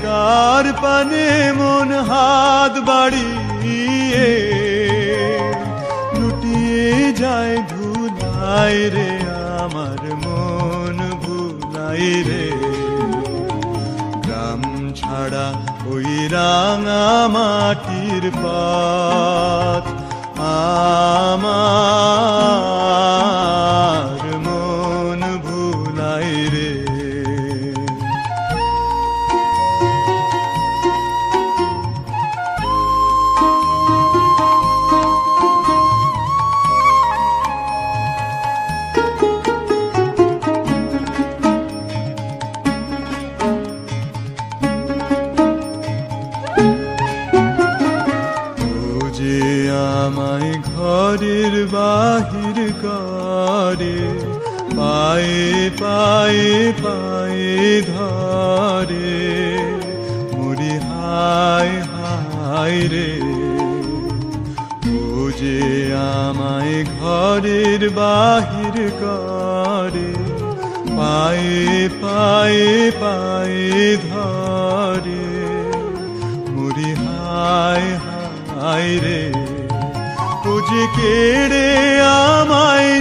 কার পানে মন হাত বাড়িয়ে লুটিয়ে যায় ধুলাই রে আমার মন ভুলাই রে গ্রাম ছাড়া ওই রাঙা মাটির পথ আমার মন ভুলাই রে আমায় ঘরের বাহির করে পায়ে পায়ে পায়ে ধরে মুড়ি হায় হায় রে ও যে আমায় ঘরের বাহির করে পায়ে পায়ে পায়ে ধরে মুড়ি হায় হায় রে ও যে কেড়ে আমায়